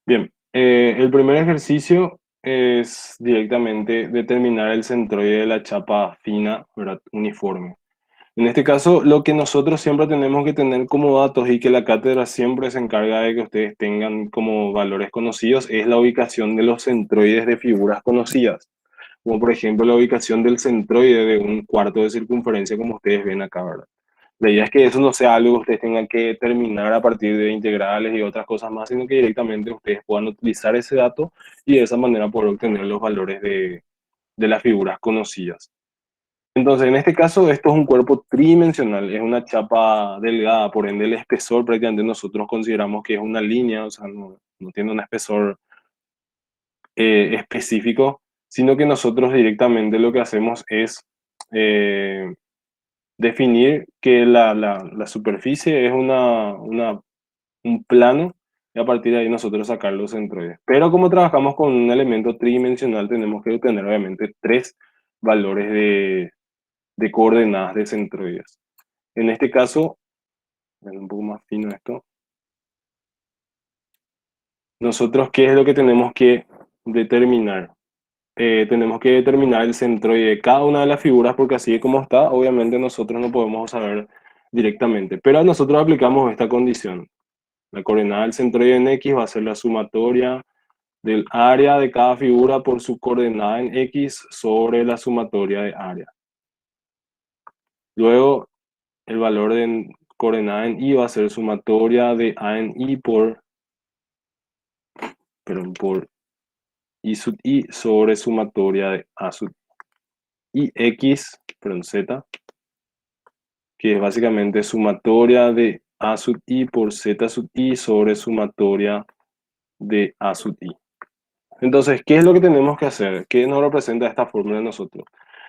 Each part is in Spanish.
Bien, el primer ejercicio es directamente determinar el centroide de la chapa fina, ¿verdad? Uniforme. En este caso, lo que nosotros siempre tenemos que tener como datos y que la cátedra siempre se encarga de que ustedes tengan como valores conocidos es la ubicación de los centroides de figuras conocidas, como por ejemplo la ubicación del centroide de un cuarto de circunferencia, como ustedes ven acá, ¿verdad? La idea es que eso no sea algo que ustedes tengan que determinar a partir de integrales y otras cosas más, sino que directamente ustedes puedan utilizar ese dato y de esa manera poder obtener los valores de las figuras conocidas. Entonces, en este caso, esto es un cuerpo tridimensional, es una chapa delgada, por ende el espesor prácticamente nosotros consideramos que es una línea, o sea, no tiene un espesor específico, sino que nosotros directamente lo que hacemos es eh, definir que la superficie es un plano y a partir de ahí nosotros sacar los centroides. Pero como trabajamos con un elemento tridimensional, tenemos que obtener obviamente tres valores de coordenadas de centroides. En este caso, es un poco más fino esto, nosotros, ¿qué es lo que tenemos que determinar? Tenemos que determinar el centroide de cada una de las figuras porque así como está, obviamente nosotros no podemos saber directamente. Pero nosotros aplicamos esta condición. La coordenada del centroide en X va a ser la sumatoria del área de cada figura por su coordenada en X sobre la sumatoria de área. Luego, el valor de coordenada en Y va a ser sumatoria de A en Y por I sub I sobre sumatoria de A sub I X, Z, que es básicamente sumatoria de A sub I por Z sub I sobre sumatoria de A sub I. Entonces, ¿qué es lo que tenemos que hacer? ¿Qué nos representa esta fórmula a nosotros?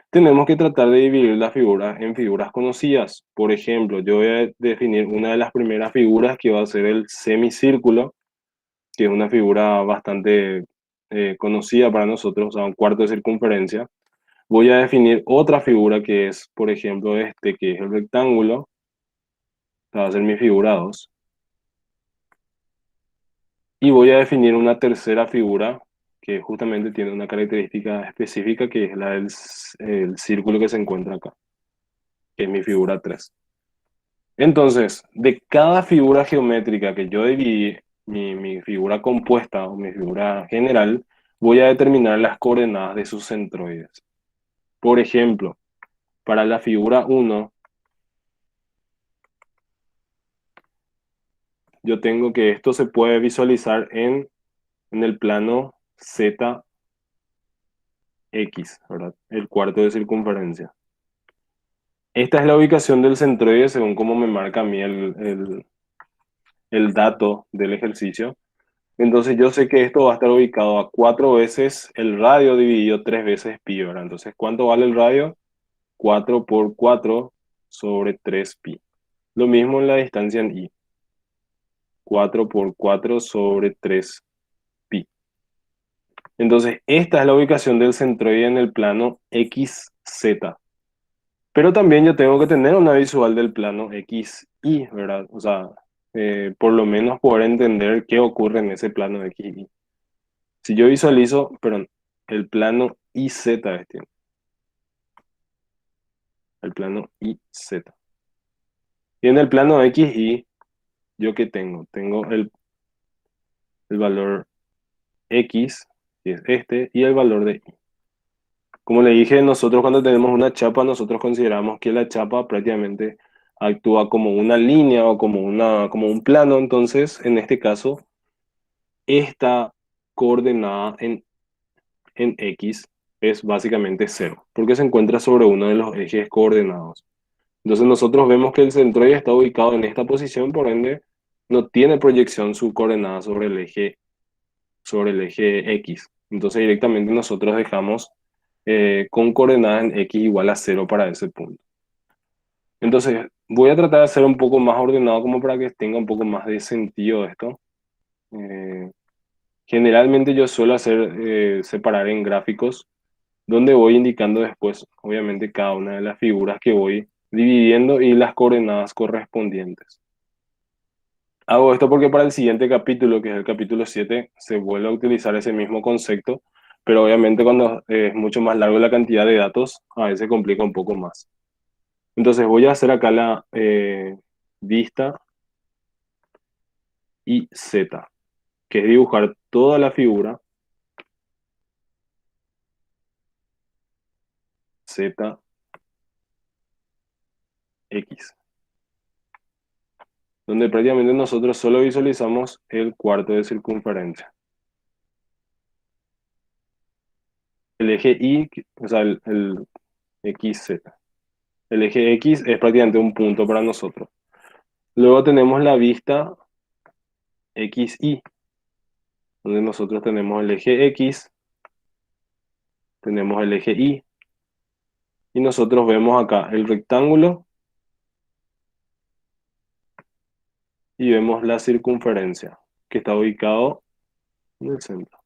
Tenemos que tratar de dividir las figuras en figuras conocidas. Por ejemplo, yo voy a definir una de las primeras figuras que va a ser el semicírculo, que es una figura bastante conocida para nosotros, o sea, un cuarto de circunferencia. Voy a definir otra figura que es, por ejemplo, este, que es el rectángulo, va a ser mi figura 2. Y voy a definir una tercera figura que justamente tiene una característica específica que es la del el círculo que se encuentra acá, que es mi figura 3. Entonces, de cada figura geométrica que yo dividí, mi figura compuesta o mi figura general, voy a determinar las coordenadas de sus centroides. Por ejemplo, para la figura 1, yo tengo que esto se puede visualizar en el plano ZX, ¿verdad? El cuarto de circunferencia. Esta es la ubicación del centroide según como me marca a mí el dato del ejercicio. Entonces yo sé que esto va a estar ubicado a 4 veces el radio dividido 3 veces pi, ¿verdad? Entonces, ¿cuánto vale el radio? 4 por 4 sobre 3 pi. Lo mismo en la distancia en i. 4 por 4 sobre 3 pi. Entonces, esta es la ubicación del centroide en el plano XZ. Pero también yo tengo que tener una visual del plano XY, ¿verdad? O sea, por lo menos poder entender qué ocurre en ese plano XY. Si yo visualizo, perdón, el plano IZ, este, el plano IZ. Y en el plano XY, ¿yo qué tengo? Tengo el valor X, que es este, y el valor de Y. Como le dije, nosotros cuando tenemos una chapa, nosotros consideramos que la chapa prácticamente actúa como una línea o como un plano. Entonces, en este caso, esta coordenada en X es básicamente cero, porque se encuentra sobre uno de los ejes coordenados. Entonces nosotros vemos que el centroide está ubicado en esta posición, por ende no tiene proyección su coordenada sobre el eje X. Entonces directamente nosotros dejamos con coordenada en X igual a cero para ese punto. Entonces voy a tratar de hacer un poco más ordenado como para que tenga un poco más de sentido esto. Eh, Generalmente yo suelo separar en gráficos donde voy indicando después, obviamente, cada una de las figuras que voy dividiendo y las coordenadas correspondientes. Hago esto porque para el siguiente capítulo, que es el capítulo 7 se vuelve a utilizar ese mismo concepto, pero obviamente cuando es mucho más largo la cantidad de datos, a veces complica un poco más. Entonces voy a hacer acá la vista y Z, que es dibujar toda la figura Z, X, donde prácticamente nosotros solo visualizamos el cuarto de circunferencia. El eje Y, o sea, el XZ. El eje X es prácticamente un punto para nosotros. Luego tenemos la vista XY, donde nosotros tenemos el eje X, tenemos el eje Y, y nosotros vemos acá el rectángulo y vemos la circunferencia, que está ubicado en el centro.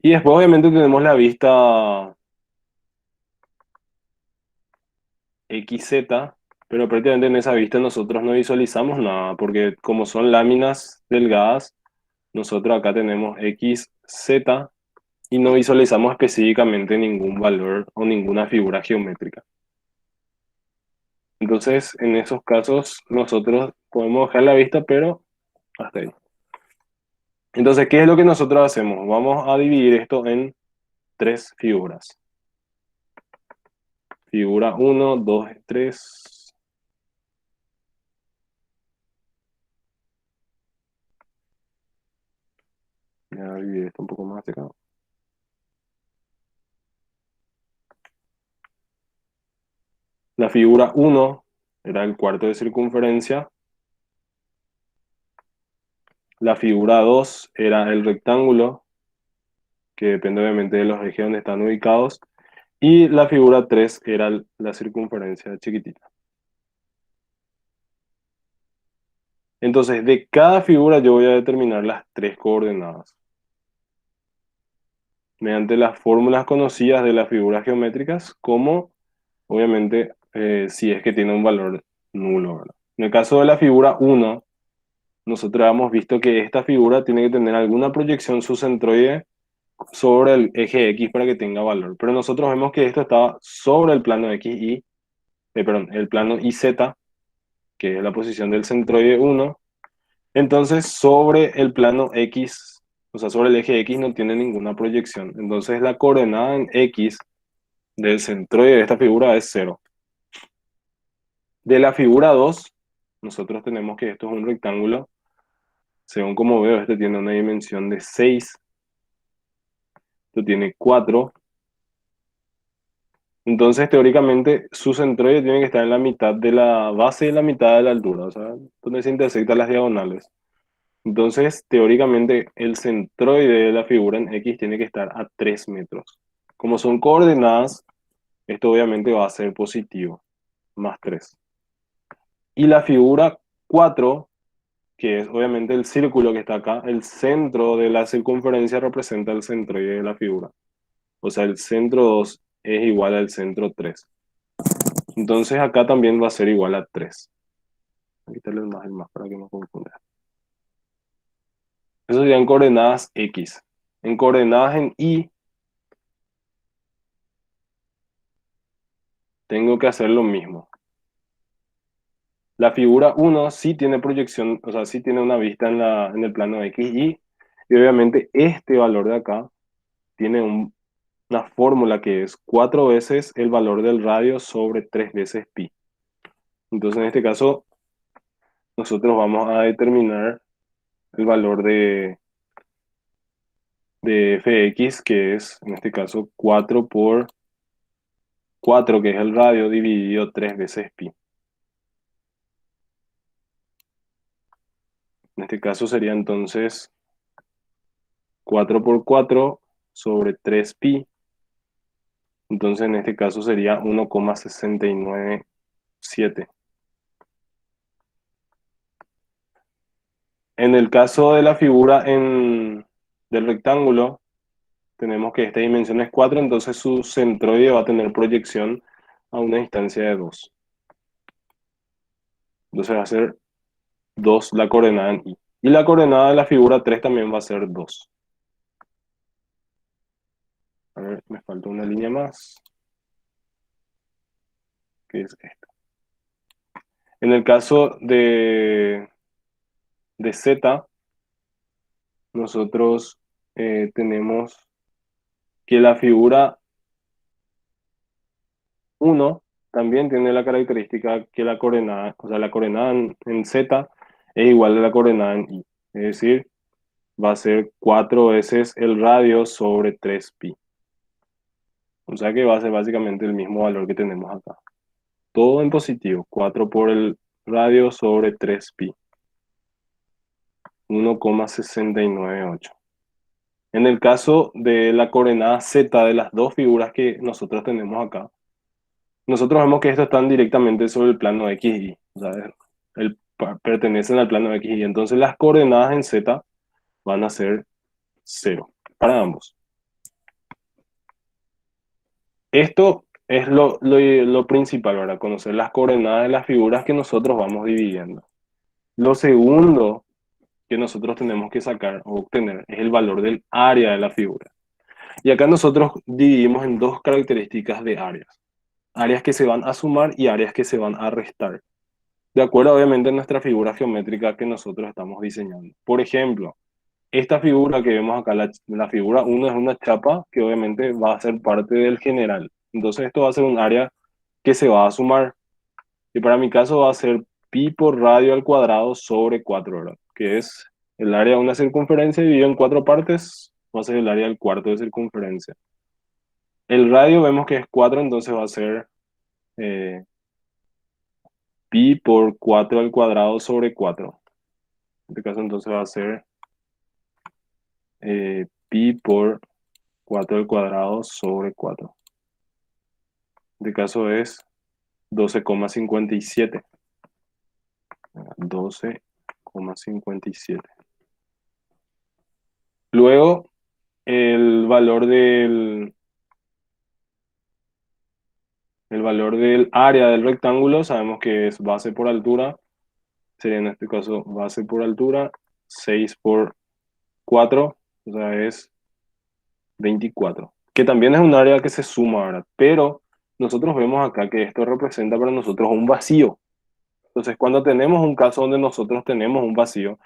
Y después obviamente tenemos la vista XZ, pero prácticamente en esa vista nosotros no visualizamos nada, porque como son láminas delgadas, nosotros acá tenemos XZ y no visualizamos específicamente ningún valor o ninguna figura geométrica. Entonces, en esos casos, nosotros podemos dejar la vista, pero hasta ahí. Entonces, ¿qué es lo que nosotros hacemos? Vamos a dividir esto en tres figuras. Figura uno, 2, 3. Voy a dividir esto un poco más acá. La figura uno era el cuarto de circunferencia. La figura 2 era el rectángulo, que depende obviamente de los ejes donde están ubicados. Y la figura 3 era la circunferencia chiquitita. Entonces, de cada figura yo voy a determinar las tres coordenadas mediante las fórmulas conocidas de las figuras geométricas, como obviamente si es que tiene un valor nulo, ¿verdad? En el caso de la figura uno, nosotros hemos visto que esta figura tiene que tener alguna proyección subcentroide sobre el eje X para que tenga valor. Pero nosotros vemos que esto estaba sobre el plano XY, perdón, el plano YZ, que es la posición del centroide uno. Entonces, sobre el plano X, o sea, sobre el eje X no tiene ninguna proyección. Entonces, la coordenada en X del centroide de esta figura es cero. De la figura 2, nosotros tenemos que esto es un rectángulo. Según como veo, este tiene una dimensión de 6. Esto tiene 4. Entonces, teóricamente, su centroide tiene que estar en la mitad de la base y la mitad de la altura, o sea, donde se intersectan las diagonales. Entonces, teóricamente, el centroide de la figura en X tiene que estar a 3 metros. Como son coordenadas, esto obviamente va a ser positivo, más 3. Y la figura 4, que es obviamente el círculo que está acá, el centro de la circunferencia representa el centroide de la figura. O sea, el centro 2 es igual al centro 3. Entonces acá también va a ser igual a 3. Voy a quitarle el más para que no confunda. Eso serían coordenadas X. En coordenadas en Y, tengo que hacer lo mismo. La figura uno sí tiene proyección, o sea, sí tiene una vista en el plano X, y obviamente este valor de acá tiene una fórmula que es 4 veces el valor del radio sobre 3 veces pi. Entonces, en este caso, nosotros vamos a determinar el valor de fx, que es, en este caso, 4 por 4, que es el radio, dividido 3 veces pi. En este caso sería entonces 4 por 4 sobre 3 pi. Entonces en este caso sería 1,697. En el caso de la figura del rectángulo, tenemos que esta dimensión es 4, entonces su centroide va a tener proyección a una distancia de 2. Entonces va a ser 2 la coordenada en y. Y la coordenada de la figura 3 también va a ser 2. A ver, me falta una línea más, que es esta. En el caso de z, nosotros tenemos que la figura 1 también tiene la característica que la coordenada, o sea, la coordenada en z es igual a la coordenada en y. Es decir, va a ser 4 veces el radio sobre 3pi. O sea que va a ser básicamente el mismo valor que tenemos acá. Todo en positivo. 4 por el radio sobre 3pi. 1,698. En el caso de la coordenada z de las dos figuras que nosotros tenemos acá, nosotros vemos que estos están directamente sobre el plano x y. O sea, pertenecen al plano x y. Entonces las coordenadas en z van a ser 0 para ambos. Esto es lo principal, ¿verdad? Conocer las coordenadas de las figuras que nosotros vamos dividiendo. Lo segundo que nosotros tenemos que sacar o obtener es el valor del área de la figura. Y acá nosotros dividimos en dos características de áreas. Áreas que se van a sumar y áreas que se van a restar. De acuerdo, obviamente, a nuestra figura geométrica que nosotros estamos diseñando. Por ejemplo, esta figura que vemos acá, la figura 1 es una chapa que obviamente va a ser parte del general. Entonces esto va a ser un área que se va a sumar. Y para mi caso va a ser pi por radio al cuadrado sobre 4, ¿verdad? Que es el área de una circunferencia dividido en cuatro partes, va a ser el área del cuarto de circunferencia. El radio vemos que es 4, entonces va a ser eh, pi por 4 al cuadrado sobre 4. En este caso entonces va a ser pi por 4 al cuadrado sobre 4. En este caso es 12,57. 12,57. Luego, el valor el valor del área del rectángulo, sabemos que es base por altura, sería en este caso base por altura, 6 por 4, o sea, es 24, que también es un área que se suma, ¿verdad? Pero nosotros vemos acá que esto representa para nosotros un vacío. Entonces, cuando tenemos un caso donde nosotros tenemos un vacío,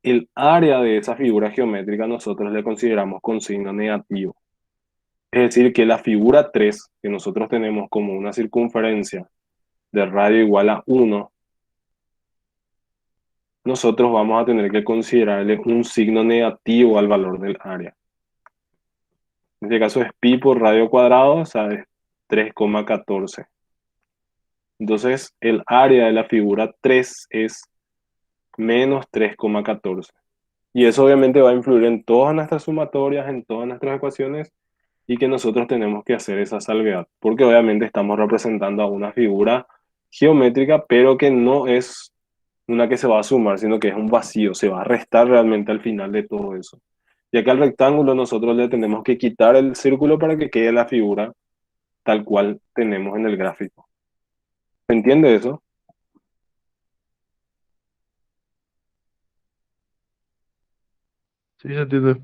el área de esa figura geométrica nosotros le consideramos con signo negativo. Es decir, que la figura 3 que nosotros tenemos como una circunferencia de radio igual a 1, nosotros vamos a tener que considerarle un signo negativo al valor del área. En este caso es pi por radio cuadrado, o sea, es 3,14. Entonces, el área de la figura 3 es menos 3,14. Y eso obviamente va a influir en todas nuestras sumatorias, en todas nuestras ecuaciones, y que nosotros tenemos que hacer esa salvedad, porque obviamente estamos representando a una figura geométrica, pero que no es una que se va a sumar, sino que es un vacío, se va a restar realmente al final de todo eso. Y acá al rectángulo nosotros le tenemos que quitar el círculo para que quede la figura tal cual tenemos en el gráfico. ¿Se entiende eso? Sí, se entiende.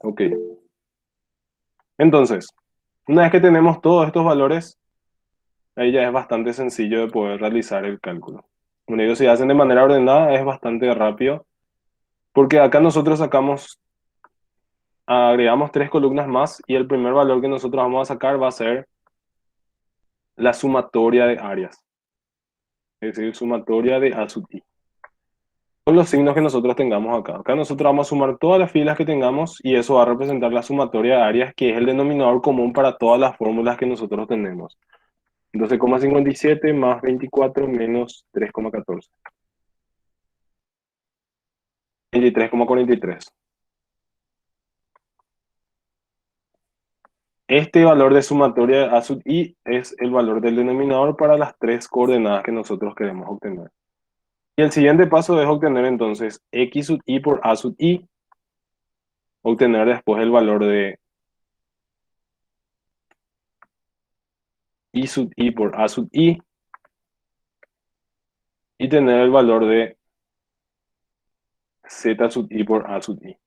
Ok. Entonces, una vez que tenemos todos estos valores, ahí ya es bastante sencillo de poder realizar el cálculo. Bueno, ellos si hacen de manera ordenada es bastante rápido, porque acá nosotros agregamos tres columnas más y el primer valor que nosotros vamos a sacar va a ser la sumatoria de áreas, es decir, sumatoria de A sub i. Con los signos que nosotros tengamos acá. Acá nosotros vamos a sumar todas las filas que tengamos y eso va a representar la sumatoria de áreas, que es el denominador común para todas las fórmulas que nosotros tenemos. 12,57 más 24 menos 3,14. 23,43. Este valor de sumatoria de A sub i es el valor del denominador para las tres coordenadas que nosotros queremos obtener. Y el siguiente paso es obtener entonces x sub i por A sub i, obtener después el valor de i sub i por A sub i, y tener el valor de z sub i por a sub i.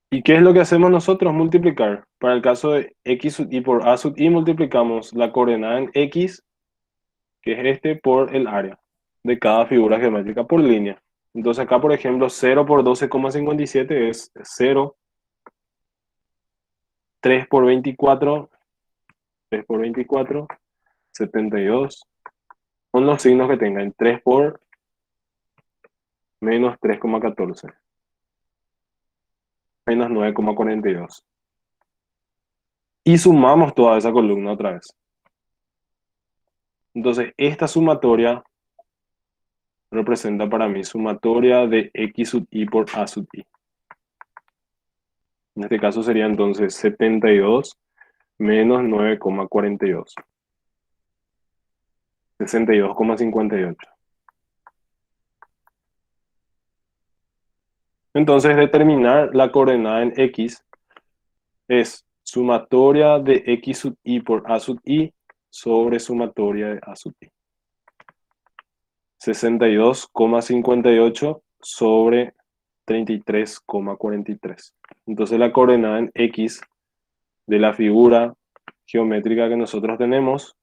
¿Y qué es lo que hacemos nosotros? Multiplicar. Para el caso de x sub i por a sub i, multiplicamos la coordenada en x, que es este, por el área de cada figura geométrica por línea. Entonces acá, por ejemplo, 0 por 12,57 es 0, 3 por 24, 3 por 24, 72. Son los signos que tengan. 3 por menos 3,14, menos 9,42. Y sumamos toda esa columna otra vez. Entonces, esta sumatoria representa para mí sumatoria de x sub i por a sub i. En este caso sería entonces 72 menos 9,42. 62,58. Entonces, determinar la coordenada en x es sumatoria de x sub i por a sub i sobre sumatoria de a sub i. 62,58 sobre 33,43. Entonces la coordenada en x de la figura geométrica que nosotros tenemos,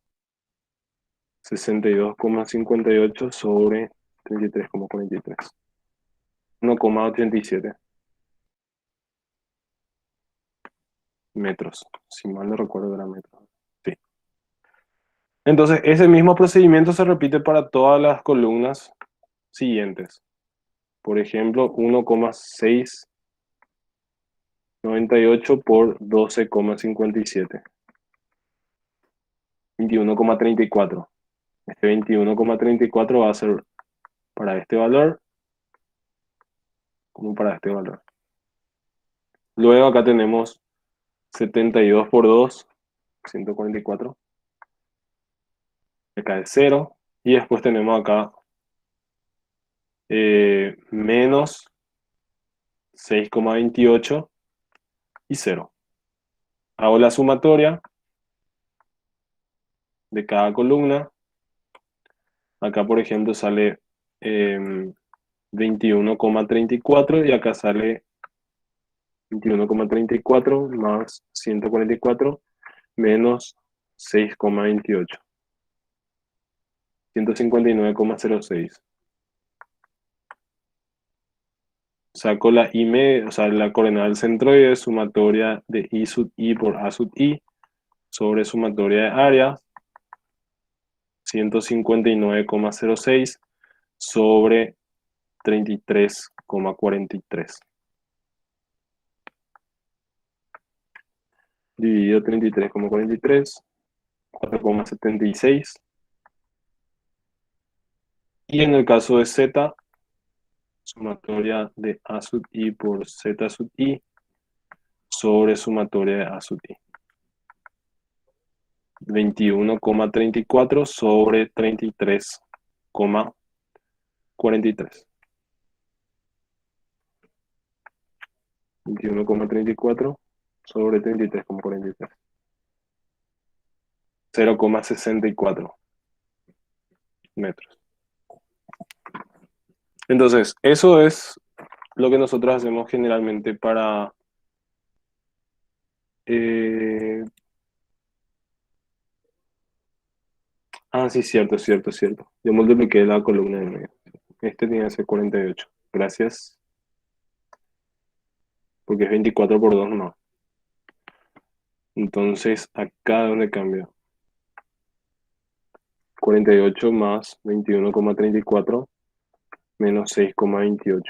62,58 sobre 33,43. 1,87 metros. Si mal no recuerdo era metros. Sí. Entonces ese mismo procedimiento se repite para todas las columnas siguientes. Por ejemplo, 1,698 por 12,57. 21,34. Este 21,34 va a ser para este valor como para este valor. Luego acá tenemos 72 por 2, 144. Acá es 0. Y después tenemos acá menos 6,28 y 0. Hago la sumatoria de cada columna. Acá, por ejemplo, sale 21,34 y acá sale 21,34 más 144 menos 6,28. 159,06. Saco la i media, o sea, la coordenada del centroide, sumatoria de i sub i por a sub i sobre sumatoria de área, 159,06 sobre 33,43. Dividido 33,43, 4,76. Y en el caso de z, sumatoria de a sub i por z sub i sobre sumatoria de a sub i. 21,34 sobre 33,43. 21,34 sobre 33,43. 0,64 metros. Entonces, eso es lo que nosotros hacemos generalmente para sí, cierto, cierto, cierto. Yo multipliqué la columna de medio. Este tiene que ser 48. Gracias. Porque es 24 por 2 no. Entonces, acá donde cambia. 48 más 21,34 menos 6,28.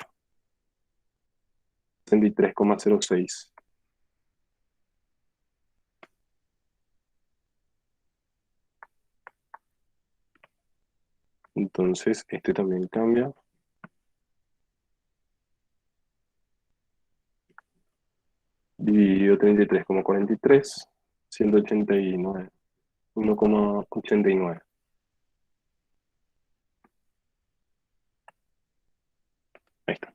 63,06. Entonces, este también cambia. Dividido 33,43, 189, 1,89. Ahí está.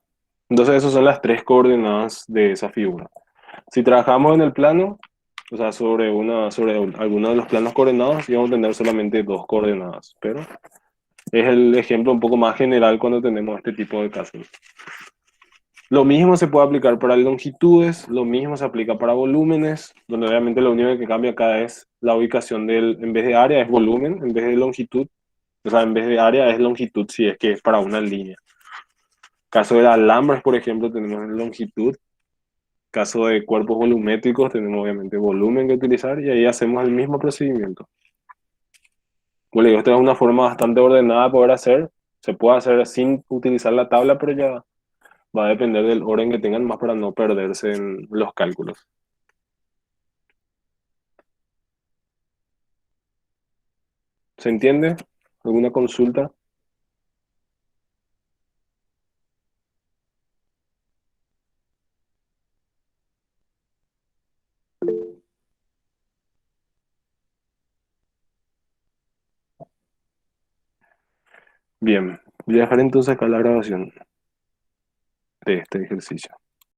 Entonces, esas son las tres coordenadas de esa figura. Si trabajamos en el plano, O sea, sobre alguno de los planos coordenados íbamos a tener solamente dos coordenadas, pero es el ejemplo un poco más general cuando tenemos este tipo de casos. Lo mismo se puede aplicar para longitudes, lo mismo se aplica para volúmenes, donde obviamente lo único que cambia acá es la ubicación en vez de área es volumen, en vez de longitud, o sea, en vez de área es longitud si es que es para una línea. Caso de alambres, por ejemplo, tenemos longitud. Caso de cuerpos volumétricos, tenemos obviamente volumen que utilizar y ahí hacemos el mismo procedimiento. Como le digo, esta es una forma bastante ordenada de poder hacer. Se puede hacer sin utilizar la tabla, pero ya va a depender del orden que tengan más para no perderse en los cálculos. ¿Se entiende? ¿Alguna consulta? Bien, voy a dejar entonces acá la grabación de este ejercicio.